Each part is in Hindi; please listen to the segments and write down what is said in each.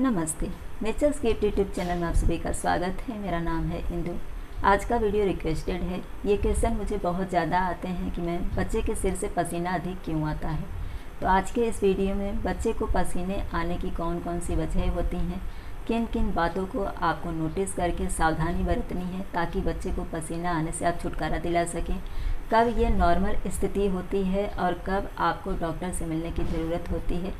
नमस्ते। नेचर्स गिफ्ट यूट्यूब चैनल में आप सभी का स्वागत है। मेरा नाम है इंदु। आज का वीडियो रिक्वेस्टेड है। ये क्वेश्चन मुझे बहुत ज़्यादा आते हैं कि मैम बच्चे के सिर से पसीना अधिक क्यों आता है। तो आज के इस वीडियो में बच्चे को पसीने आने की कौन कौन सी वजह होती हैं, किन किन बातों को आपको नोटिस करके सावधानी बरतनी है ताकि बच्चे को पसीना आने से आप छुटकारा दिला सकें, कब ये नॉर्मल स्थिति होती है और कब आपको डॉक्टर से मिलने की ज़रूरत होती है,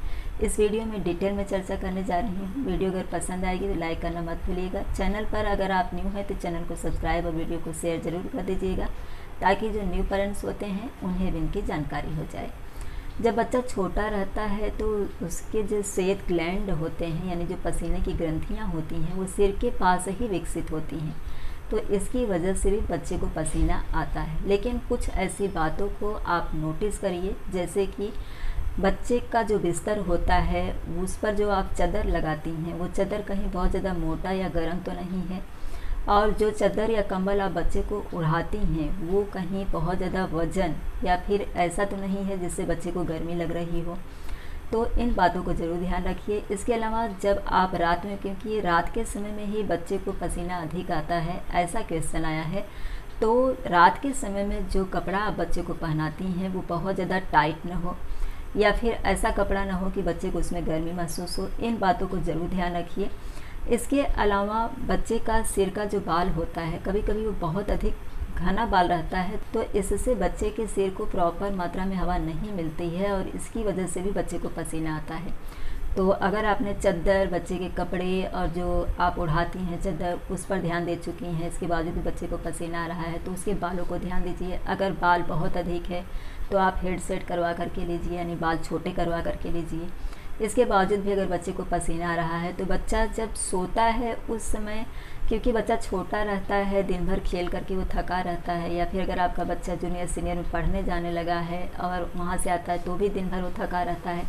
इस वीडियो में डिटेल में चर्चा करने जा रही हूँ। वीडियो अगर पसंद आएगी तो लाइक करना मत भूलिएगा। चैनल पर अगर आप न्यू हैं तो चैनल को सब्सक्राइब और वीडियो को शेयर ज़रूर कर दीजिएगा ताकि जो न्यू पेरेंट्स होते हैं उन्हें भी इनकी जानकारी हो जाए। जब बच्चा छोटा रहता है तो उसके जो स्वेट ग्लैंड होते हैं यानी जो पसीने की ग्रंथियाँ होती हैं वो सिर के पास ही विकसित होती हैं, तो इसकी वजह से भी बच्चे को पसीना आता है। लेकिन कुछ ऐसी बातों को आप नोटिस करिए, जैसे कि बच्चे का जो बिस्तर होता है उस पर जो आप चादर लगाती हैं वो चादर कहीं बहुत ज़्यादा मोटा या गर्म तो नहीं है, और जो चादर या कंबल आप बच्चे को उड़ाती हैं वो कहीं बहुत ज़्यादा वजन या फिर ऐसा तो नहीं है जिससे बच्चे को गर्मी लग रही हो। तो इन बातों को ज़रूर ध्यान रखिए। इसके अलावा जब आप रात में, क्योंकि रात के समय में ही बच्चे को पसीना अधिक आता है, ऐसा क्वेश्चन आया है, तो रात के समय में जो कपड़ा आप बच्चे को पहनाती हैं वो बहुत ज़्यादा टाइट ना हो या फिर ऐसा कपड़ा ना हो कि बच्चे को उसमें गर्मी महसूस हो। इन बातों को ज़रूर ध्यान रखिए। इसके अलावा बच्चे का सिर का जो बाल होता है कभी कभी वो बहुत अधिक घना बाल रहता है, तो इससे बच्चे के सिर को प्रॉपर मात्रा में हवा नहीं मिलती है और इसकी वजह से भी बच्चे को पसीना आता है। तो अगर आपने चादर, बच्चे के कपड़े और जो आप उड़ाती हैं चादर उस पर ध्यान दे चुकी हैं, इसके बावजूद भी बच्चे को पसीना आ रहा है, तो उसके बालों को ध्यान दीजिए। अगर बाल बहुत अधिक है तो आप हेड सेट करवा करके लीजिए, यानी बाल छोटे करवा करके लीजिए। इसके बावजूद भी अगर बच्चे को पसीना आ रहा है तो बच्चा जब सोता है उस समय, क्योंकि बच्चा छोटा रहता है, दिन भर खेल करके वो थका रहता है, या फिर अगर आपका बच्चा जूनियर सीनियर में पढ़ने जाने लगा है और वहाँ से आता है तो भी दिन भर वो थका रहता है,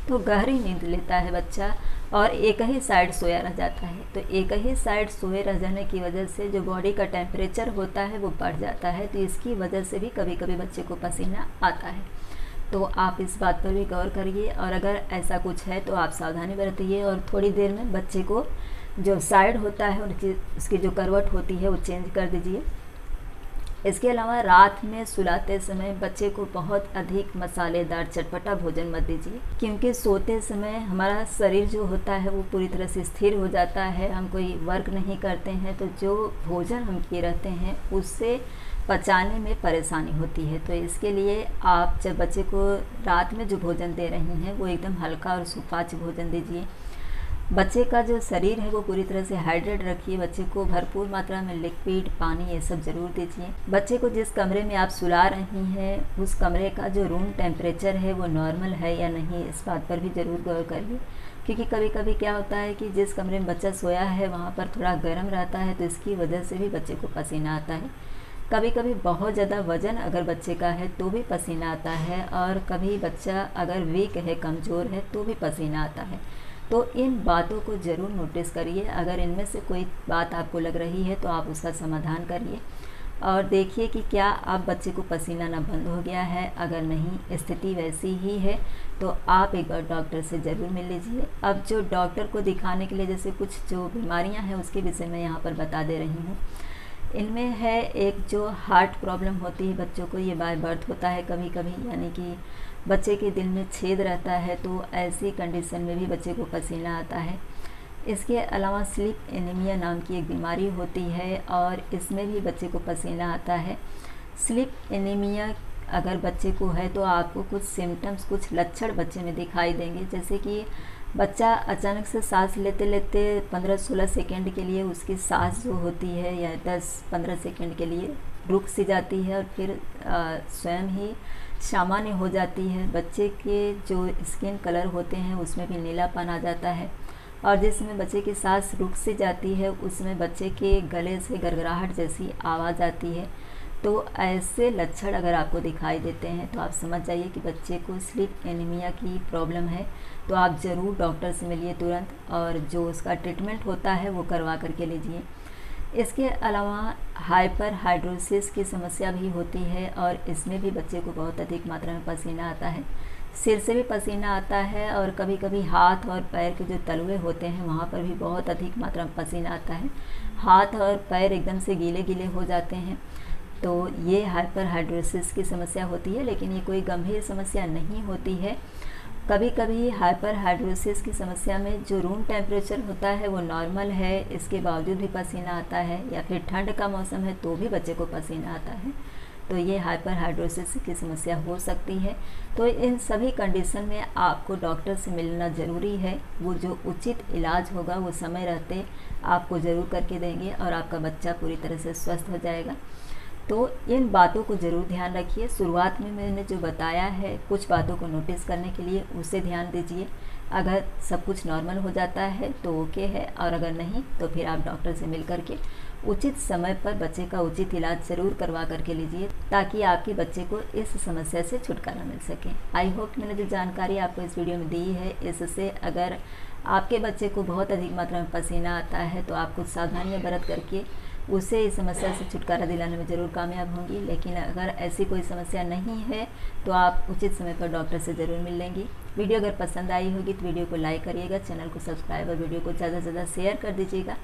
तो गहरी नींद लेता है बच्चा और एक ही साइड सोया रह जाता है। तो एक ही साइड सोए रह जाने की वजह से जो बॉडी का टेम्परेचर होता है वो बढ़ जाता है, तो इसकी वजह से भी कभी कभी बच्चे को पसीना आता है। तो आप इस बात पर भी गौर करिए और अगर ऐसा कुछ है तो आप सावधानी बरतिए और थोड़ी देर में बच्चे को जो साइड होता है उसकी जो करवट होती है वो चेंज कर दीजिए। इसके अलावा रात में सुलाते समय बच्चे को बहुत अधिक मसालेदार चटपटा भोजन मत दीजिए, क्योंकि सोते समय हमारा शरीर जो होता है वो पूरी तरह से स्थिर हो जाता है, हम कोई वर्क नहीं करते हैं, तो जो भोजन हम किए रहते हैं उससे पचाने में परेशानी होती है। तो इसके लिए आप जब बच्चे को रात में जो भोजन दे रही हैं वो एकदम हल्का और सुपाच्य भोजन दीजिए। बच्चे का जो शरीर है वो पूरी तरह से हाइड्रेट रखिए, बच्चे को भरपूर मात्रा में लिक्विड, पानी ये सब ज़रूर दीजिए। बच्चे को जिस कमरे में आप सुला रही हैं उस कमरे का जो रूम टेम्परेचर है वो नॉर्मल है या नहीं, इस बात पर भी ज़रूर गौर करिए, क्योंकि कभी कभी क्या होता है कि जिस कमरे में बच्चा सोया है वहाँ पर थोड़ा गर्म रहता है, तो इसकी वजह से भी बच्चे को पसीना आता है। कभी कभी बहुत ज़्यादा वज़न अगर बच्चे का है तो भी पसीना आता है, और कभी बच्चा अगर वीक है, कमज़ोर है, तो भी पसीना आता है। तो इन बातों को ज़रूर नोटिस करिए। अगर इनमें से कोई बात आपको लग रही है तो आप उसका समाधान करिए और देखिए कि क्या आप बच्चे को पसीना ना बंद हो गया है। अगर नहीं, स्थिति वैसी ही है तो आप एक बार डॉक्टर से ज़रूर मिल लीजिए। अब जो डॉक्टर को दिखाने के लिए जैसे कुछ जो बीमारियां हैं उसके विषय में यहाँ पर बता दे रही हूँ। इनमें है एक जो हार्ट प्रॉब्लम होती है बच्चों को, ये बाय बर्थ होता है कभी कभी, यानी कि बच्चे के दिल में छेद रहता है, तो ऐसी कंडीशन में भी बच्चे को पसीना आता है। इसके अलावा स्लीप एनीमिया नाम की एक बीमारी होती है और इसमें भी बच्चे को पसीना आता है। स्लीप एनीमिया अगर बच्चे को है तो आपको कुछ सिम्टम्स, कुछ लक्षण बच्चे में दिखाई देंगे, जैसे कि बच्चा अचानक से सांस लेते लेते 15-16 सेकेंड के लिए उसकी सांस जो होती है या 10-15 सेकेंड के लिए रुक सी जाती है और फिर स्वयं ही सामान्य हो जाती है। बच्चे के जो स्किन कलर होते हैं उसमें भी नीलापन आ जाता है, और जिसमें बच्चे की सांस रुक सी जाती है उसमें बच्चे के गले से गड़गड़ाहट जैसी आवाज़ आती है। तो ऐसे लक्षण अगर आपको दिखाई देते हैं तो आप समझ जाइए कि बच्चे को स्लीप एनीमिया की प्रॉब्लम है। तो आप ज़रूर डॉक्टर से मिलिए तुरंत और जो उसका ट्रीटमेंट होता है वो करवा करके लीजिए। इसके अलावा हाइपर हाइड्रोसिस की समस्या भी होती है और इसमें भी बच्चे को बहुत अधिक मात्रा में पसीना आता है। सिर से भी पसीना आता है और कभी कभी हाथ और पैर के जो तलवे होते हैं वहाँ पर भी बहुत अधिक मात्रा में पसीना आता है। हाथ और पैर एकदम से गीले गीले हो जाते हैं। तो ये हाइपरहाइड्रोसिस की समस्या होती है, लेकिन ये कोई गंभीर समस्या नहीं होती है। कभी कभी हाइपरहाइड्रोसिस की समस्या में जो रूम टेम्परेचर होता है वो नॉर्मल है, इसके बावजूद भी पसीना आता है, या फिर ठंड का मौसम है तो भी बच्चे को पसीना आता है, तो ये हाइपरहाइड्रोसिस की समस्या हो सकती है। तो इन सभी कंडीशन में आपको डॉक्टर से मिलना ज़रूरी है। वो जो उचित इलाज होगा वो समय रहते आपको ज़रूर करके देंगे और आपका बच्चा पूरी तरह से स्वस्थ हो जाएगा। तो इन बातों को ज़रूर ध्यान रखिए। शुरुआत में मैंने जो बताया है कुछ बातों को नोटिस करने के लिए, उसे ध्यान दीजिए। अगर सब कुछ नॉर्मल हो जाता है तो ओके है, और अगर नहीं तो फिर आप डॉक्टर से मिल करके उचित समय पर बच्चे का उचित इलाज ज़रूर करवा करके लीजिए, ताकि आपके बच्चे को इस समस्या से छुटकारा मिल सके। आई होप मैंने जो जानकारी आपको इस वीडियो में दी है, इससे अगर आपके बच्चे को बहुत अधिक मात्रा में पसीना आता है तो आप कुछ सावधानियाँ बरत करके उसे इस समस्या से छुटकारा दिलाने में ज़रूर कामयाब होंगी। लेकिन अगर ऐसी कोई समस्या नहीं है तो आप उचित समय पर डॉक्टर से ज़रूर मिल लेंगी। वीडियो अगर पसंद आई होगी तो वीडियो को लाइक करिएगा, चैनल को सब्सक्राइब और वीडियो को ज़्यादा से ज़्यादा शेयर कर दीजिएगा,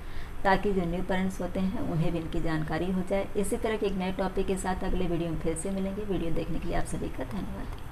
ताकि जो न्यू पेरेंट्स होते हैं उन्हें भी इनकी जानकारी हो जाए। इसी तरह के एक नए टॉपिक के साथ अगले वीडियो में फिर से मिलेंगे। वीडियो देखने के लिए आप सभी का धन्यवाद।